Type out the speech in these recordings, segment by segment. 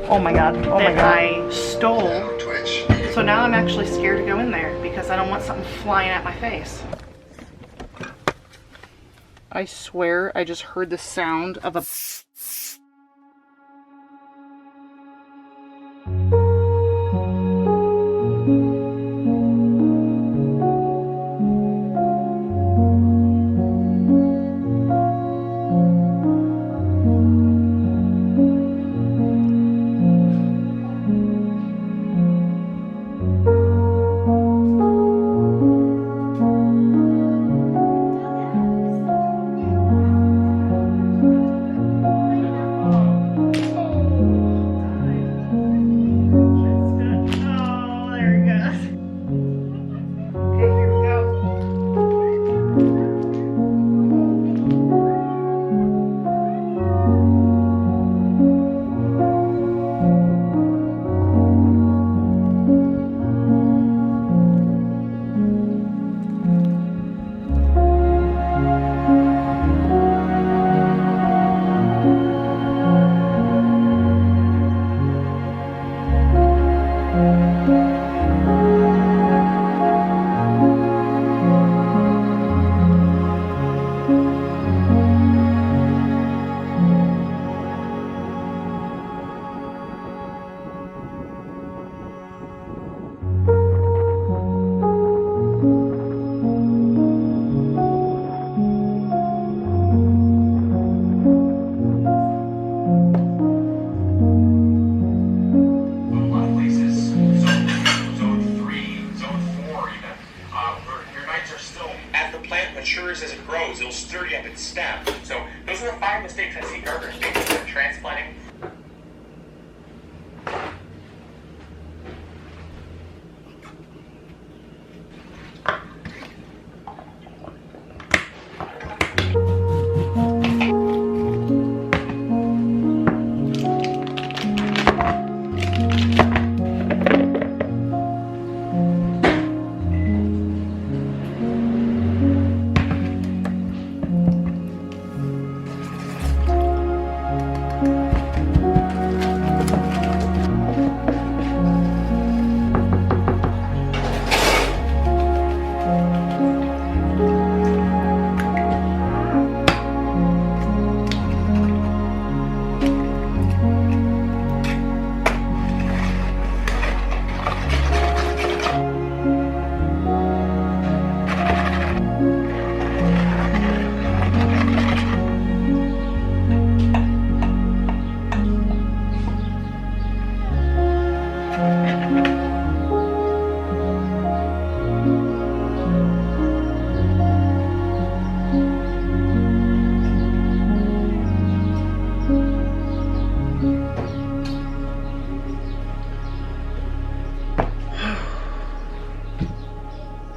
Oh my god. Oh my that god. I stole. So now I'm actually scared to go in there because I don't want something flying at my face. I swear I just heard the sound of a... As it grows, it'll sturdy up its stem. So those are the 5 mistakes I see gardeners make when they're transplanting.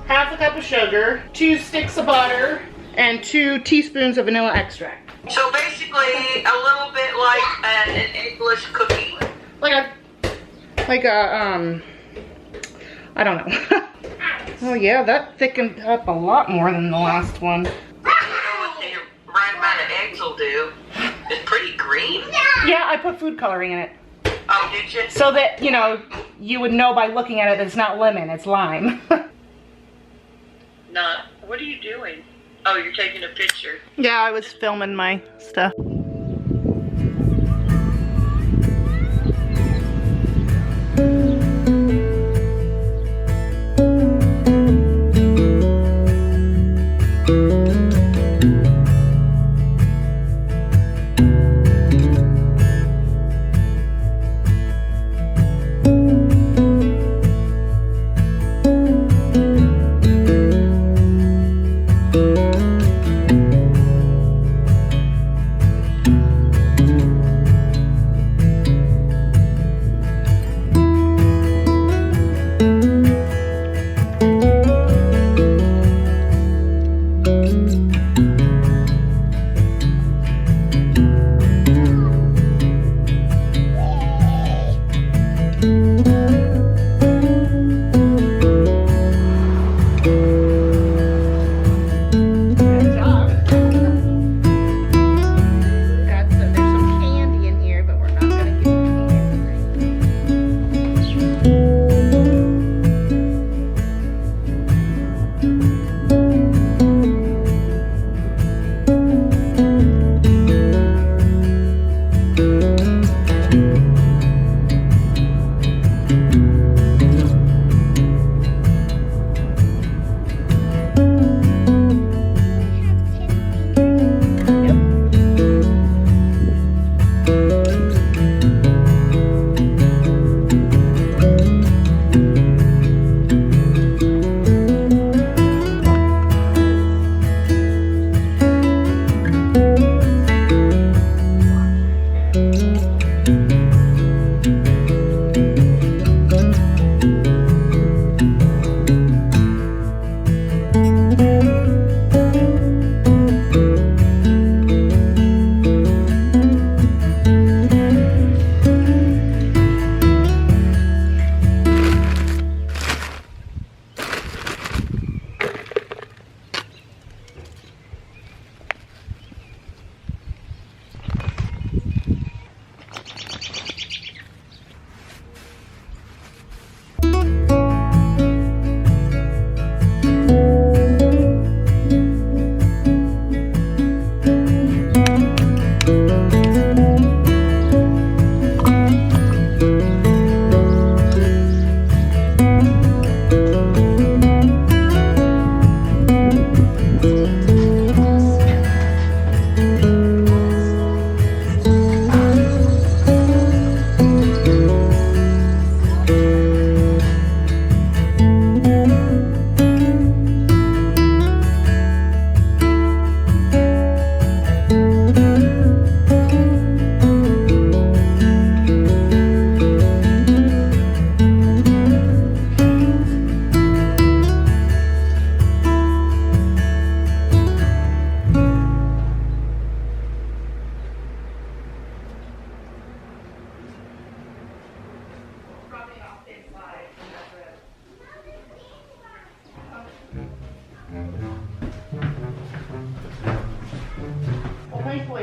Half a cup of sugar, 2 sticks of butter, and 2 teaspoons of vanilla extract. So basically, a little bit like an eggless cookie. I don't know. Oh yeah, that thickened up a lot more than the last one. I don't know what the right amount of eggs will do. It's pretty green. Yeah, I put food coloring in it. Oh, did you? So that, you know, you would know by looking at it that it's not lemon, it's lime. Not. What are you doing? Oh, you're taking a picture. Yeah, I was filming my stuff.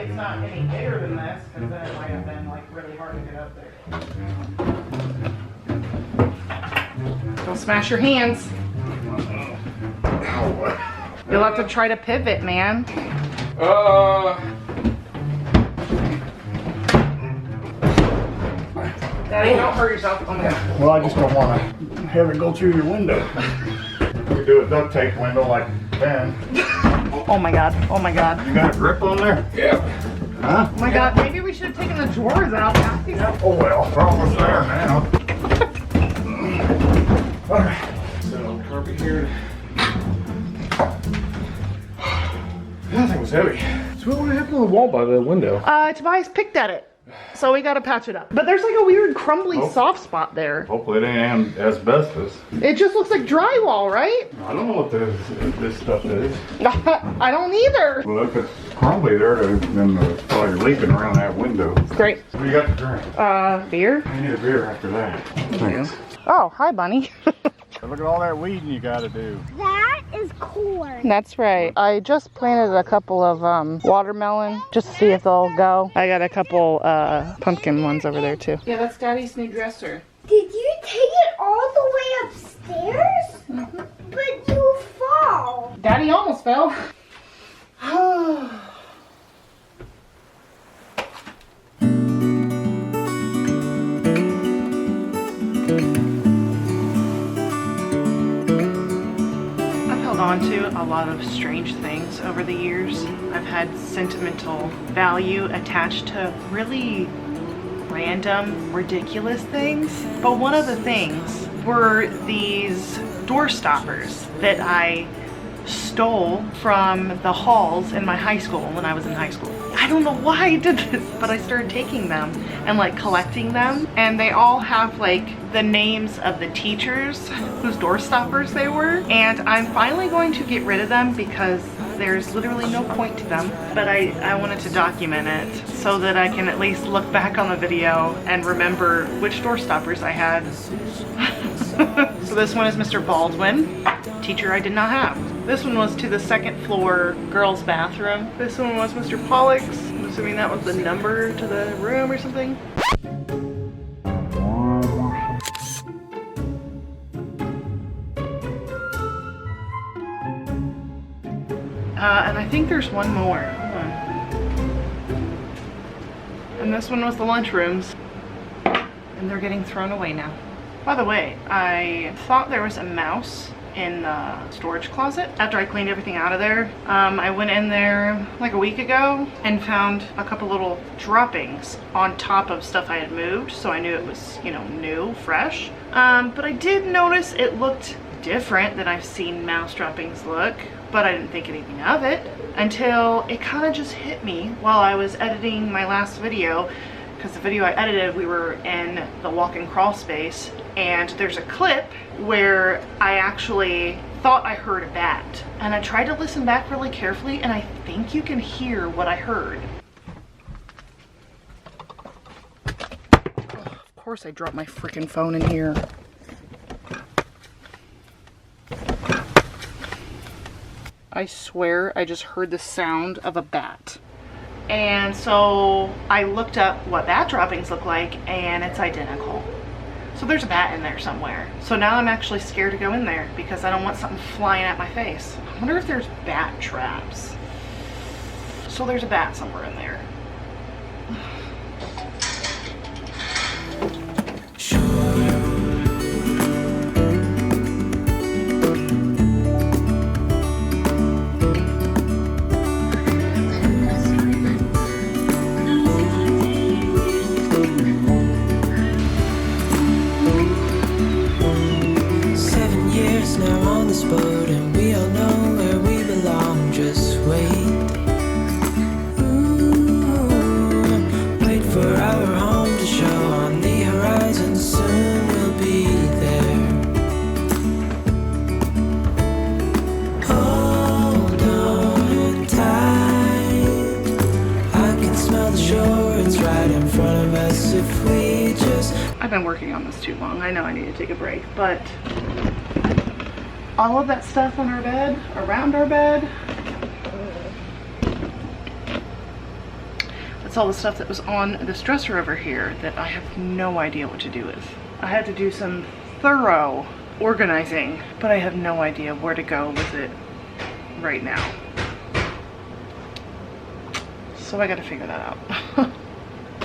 it's not any bigger than this, because then it might have been like really hard to get up there. Don't smash your hands. You'll have to try to pivot, man. Daddy, don't hurt yourself. Oh my God. Well, I just don't want to have it go through your window. We do a duct tape window like Ben. Oh my God. Oh my God. You got a grip on there? Yeah. Huh? Oh my God. Maybe we should have taken the drawers out. Oh well, we're almost there now. Alright. So, carpet here. That thing was heavy. So what happened to the wall by the window? Tobias picked at it. So we gotta patch it up. But there's like a weird crumbly Oh. soft spot there. Hopefully it ain't asbestos. It just looks like drywall, right? I don't know what this stuff is. I don't either. Well, if it's crumbly there, then it's probably leaking around that window. Great. What do you got to drink? Beer? I need a beer after that. Thanks. Oh, hi, Bunny. Look at all that weeding you got to do. That is corn. That's right. I just planted a couple of watermelon just to see if they'll go. I got a couple pumpkin ones over there too. Yeah, that's Daddy's new dresser. Did you take it all the way upstairs? But you fall. Daddy almost fell. Onto a lot of strange things over the years. I've had sentimental value attached to really random, ridiculous things. But one of the things were these door stoppers that I stole from the halls in my high school when I was in high school. I don't know why I did this, but I started taking them and like collecting them, and they all have like the names of the teachers whose door stoppers they were, and I'm finally going to get rid of them because there's literally no point to them, but I wanted to document it so that I can at least look back on the video and remember which door stoppers I had. So this one is Mr. Baldwin, teacher I did not have. This one was to the second floor girls' bathroom. This one was Mr. Pollock's. I'm assuming that was the number to the room or something. And I think there's one more. Hold on. And this one was the lunchrooms. And they're getting thrown away now. By the way, I thought there was a mouse in the storage closet after I cleaned everything out of there. I went in there like a week ago and found a couple little droppings on top of stuff I had moved, so I knew it was, you know, new, fresh. But I did notice it looked different than I've seen mouse droppings look, but I didn't think anything of it until it kind of just hit me while I was editing my last video. Because the video I edited, we were in the walk and crawl space, and there's a clip where I actually thought I heard a bat. And I tried to listen back really carefully, and I think you can hear what I heard. Of course I dropped my freaking phone in here. I swear I just heard the sound of a bat. And so I looked up what bat droppings look like, and it's identical. So there's a bat in there somewhere. So now I'm actually scared to go in there because I don't want something flying at my face. I wonder if there's bat traps. So there's a bat somewhere in there. I've been working on this too long. I know I need to take a break, but all of that stuff on our bed, around our bed, That's all the stuff that was on this dresser over here that I have no idea what to do with. I had to do some thorough organizing, but I have no idea where to go with it right now. So I gotta figure that out.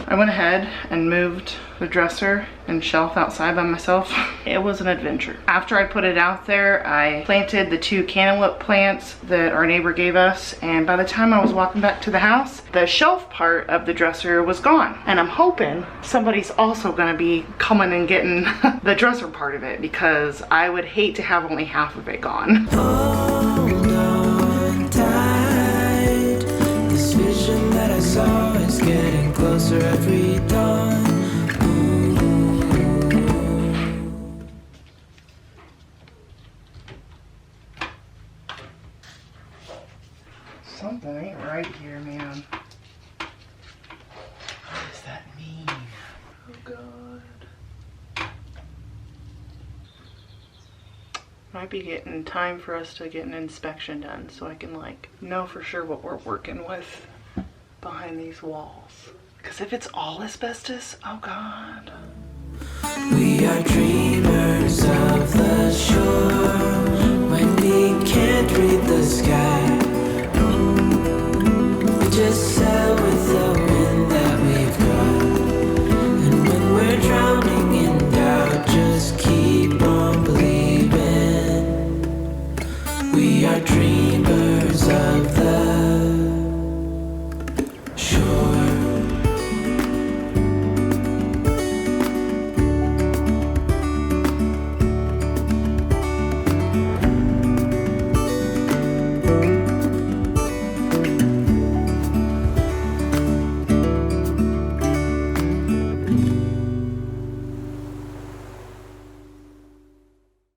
I went ahead and moved the dresser and shelf outside by myself. It was an adventure. After I put it out there, I planted the 2 cantaloupe plants that our neighbor gave us, and by the time I was walking back to the house, the shelf part of the dresser was gone. And I'm hoping somebody's also gonna be coming and getting the dresser part of it, because I would hate to have only half of it gone. Hold on tight. This vision that I saw is getting closer every dawn. Something ain't right here, man. What does that mean? Oh God. Might be getting time for us to get an inspection done so I can like know for sure what we're working with behind these walls. Because if it's all asbestos, oh God. We are dreamers of the shore when we can't read the sky.